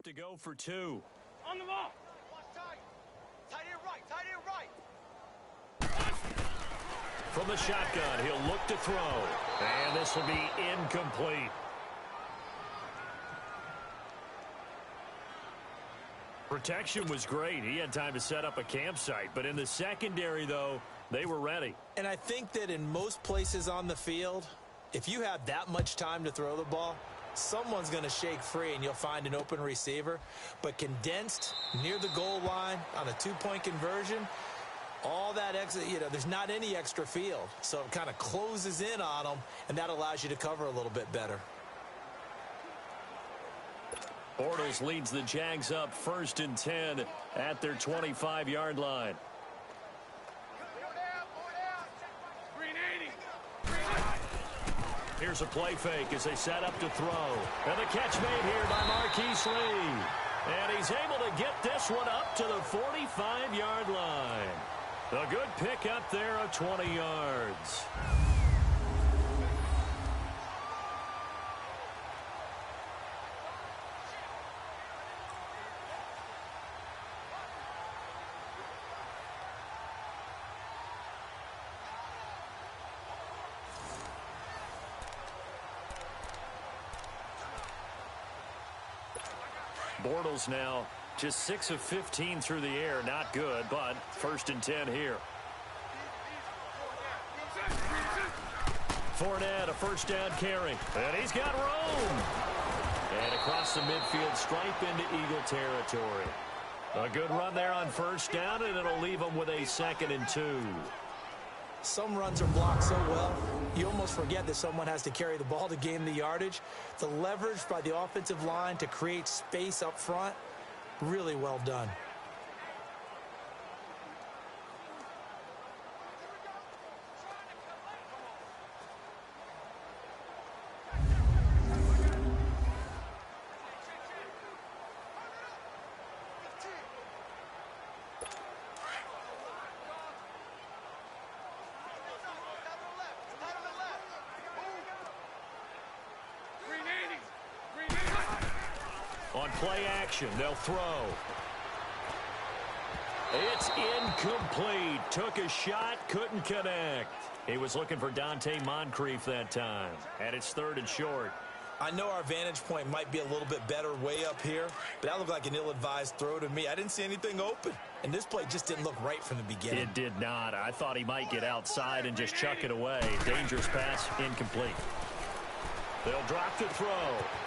to go for two. On the ball. Tight. Tight end right. Tight end right. From the shotgun, he'll look to throw. And this will be incomplete. Protection was great. He had time to set up a campsite. But in the secondary, though, they were ready. And I think that in most places on the field, if you have that much time to throw the ball, someone's going to shake free and you'll find an open receiver. But condensed near the goal line on a two-point conversion, all that extra, there's not any extra field. So it kind of closes in on them, and that allows you to cover a little bit better. Bortles leads the Jags up 1st and 10 at their 25-yard line. Here's a play fake as they set up to throw. And the catch made here by Marquise Lee. And he's able to get this one up to the 45-yard line. A good pick up there of 20 yards. Bortles now just 6 of 15 through the air. Not good, but 1st and 10 here. Fournette, a first down carry. And he's got room. And across the midfield stripe into Eagle territory. A good run there on 1st down, and it'll leave them with a 2nd and 2. Some runs are blocked so well, you almost forget that someone has to carry the ball to gain the yardage. The leverage by the offensive line to create space up front, really well done. On play action, they'll throw. It's incomplete. Took a shot, couldn't connect. He was looking for Dante Moncrief that time. And it's 3rd and short. I know our vantage point might be a little bit better way up here, but that looked like an ill-advised throw to me. I didn't see anything open, and this play just didn't look right from the beginning. It did not. I thought he might get outside and just chuck it away. Dangerous pass, incomplete. They'll drop the throw.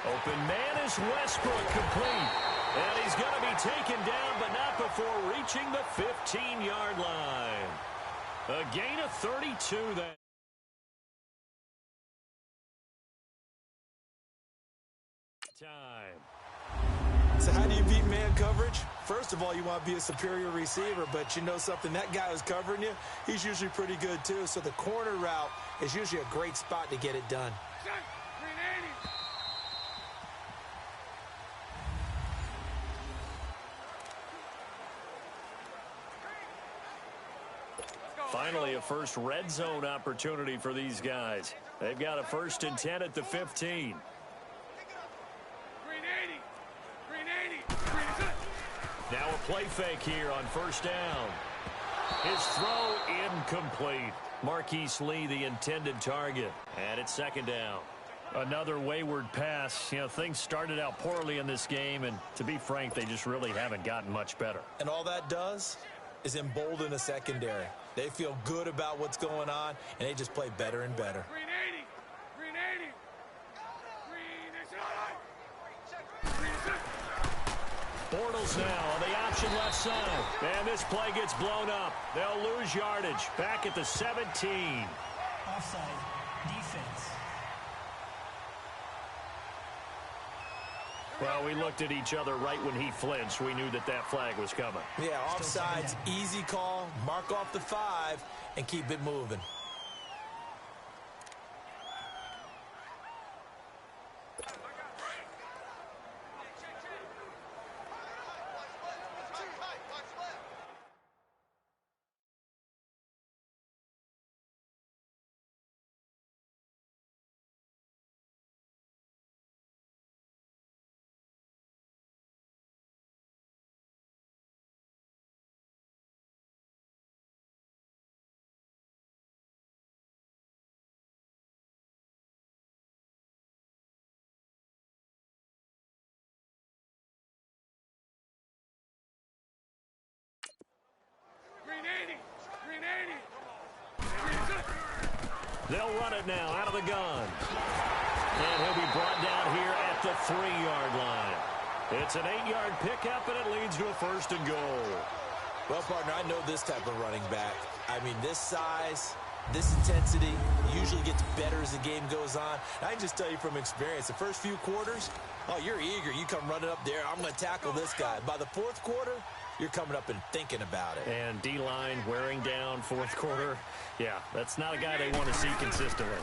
Open man is Westbrook, complete. And he's going to be taken down, but not before reaching the 15-yard line. A gain of 32 then. Time. So how do you beat man coverage? First of all, you want to be a superior receiver, but you know something, that guy who's covering you, he's usually pretty good too. So the corner route is usually a great spot to get it done. Finally, a first red zone opportunity for these guys. They've got a 1st and 10 at the 15. Now a play fake here on 1st down. His throw incomplete. Marquise Lee, the intended target. And it's 2nd down. Another wayward pass. Things started out poorly in this game, and to be frank, they just really haven't gotten much better. And all that does is embolden a secondary. They feel good about what's going on, and they just play better and better. Bortles now on the option left side. And this play gets blown up. They'll lose yardage. Back at the 17. Offside. Defense. Well, we looked at each other right when he flinched. We knew that that flag was coming. Yeah, offsides, easy call. Mark off the 5 and keep it moving. They'll run it now out of the gun. And he'll be brought down here at the 3-yard line. It's an 8-yard pickup, and it leads to a 1st and goal. Well, partner, I know this type of running back. I mean, this size, this intensity usually gets better as the game goes on. And I can just tell you from experience, the first few quarters, oh, you're eager. You come running up there, I'm going to tackle this guy. By the 4th quarter, you're coming up and thinking about it. And D-line wearing down 4th quarter. Yeah, that's not a guy they want to see consistently.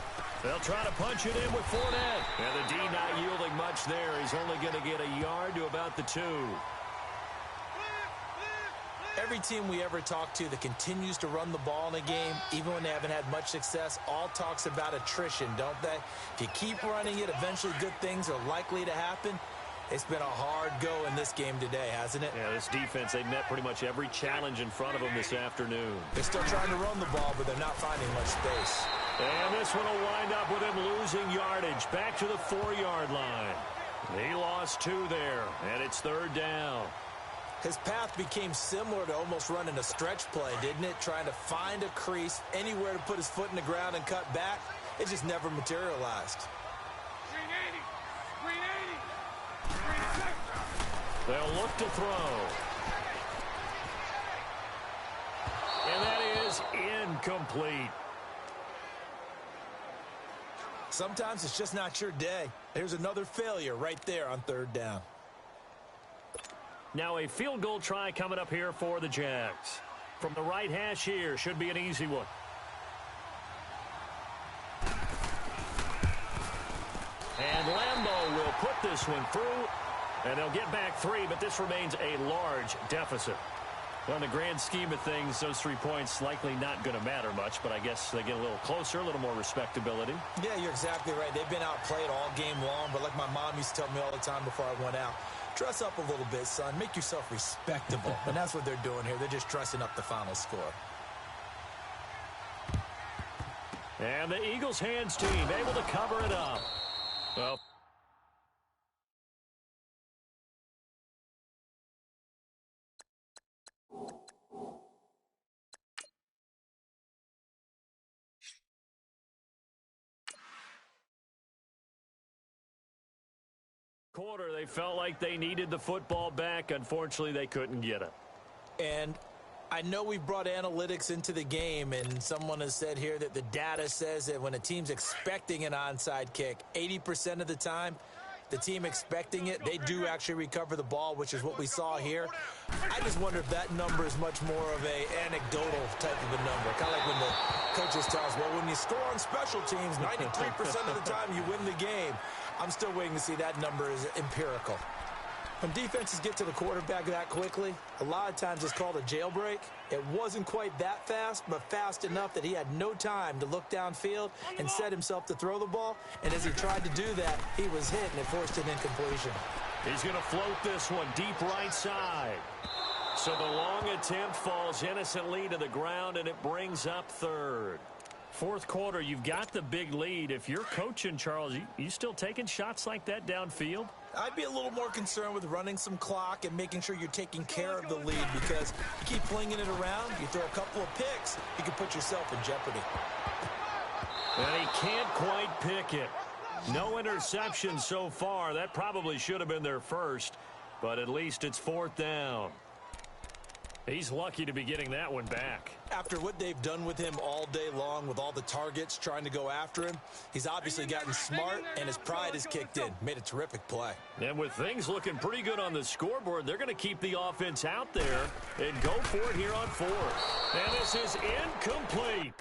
They'll try to punch it in with Fournette. And the D not yielding much there. He's only going to get a yard to about the 2. Every team we ever talk to that continues to run the ball in a game, even when they haven't had much success, all talks about attrition, don't they? If you keep running it, eventually good things are likely to happen. It's been a hard go in this game today, hasn't it? Yeah, this defense, they've met pretty much every challenge in front of them this afternoon. They're still trying to run the ball, but they're not finding much space. And this one will wind up with him losing yardage back to the 4-yard line. He lost 2 there, and it's 3rd down. His path became similar to almost running a stretch play, didn't it? Trying to find a crease, anywhere to put his foot in the ground and cut back. It just never materialized. They'll look to throw. And that is incomplete. Sometimes it's just not your day. There's another failure right there on 3rd down. Now a field goal try coming up here for the Jags. From the right hash here, should be an easy one. And Lambeau will put this one through. And they'll get back 3, but this remains a large deficit. Well, in the grand scheme of things, those 3 points likely not going to matter much, but I guess they get a little closer, a little more respectability. Yeah, you're exactly right. They've been outplayed all game long, but like my mom used to tell me all the time before I went out, dress up a little bit, son. Make yourself respectable. And that's what they're doing here. They're just dressing up the final score. And the Eagles hands team able to cover it up. Well, quarter, they felt like they needed the football back. Unfortunately, they couldn't get it. And I know we've brought analytics into the game, and someone has said here that the data says that when a team's expecting an onside kick, 80% of the time, the team expecting it, they do actually recover the ball, which is what we saw here. I just wonder if that number is much more of a anecdotal type of a number. Kind of like when the coaches tell us, well, when you score on special teams, 93% of the time you win the game. I'm still waiting to see that number is empirical. When defenses get to the quarterback that quickly, a lot of times it's called a jailbreak. It wasn't quite that fast, but fast enough that he had no time to look downfield and set himself to throw the ball. And as he tried to do that, he was hit, and it forced an incompletion. He's going to float this one deep right side. So the long attempt falls innocently to the ground, and it brings up 3rd. 4th quarter, you've got the big lead. If you're coaching, Charles, you still taking shots like that downfield? I'd be a little more concerned with running some clock and making sure you're taking care of the lead, because you keep flinging it around, you throw a couple of picks, you can put yourself in jeopardy. And he can't quite pick it. No interception so far. That probably should have been their first, but at least it's 4th down. He's lucky to be getting that one back. After what they've done with him all day long with all the targets trying to go after him, he's obviously gotten smart, and his pride has kicked in. Made a terrific play. And with things looking pretty good on the scoreboard, they're going to keep the offense out there and go for it here on 4th. And this is incomplete.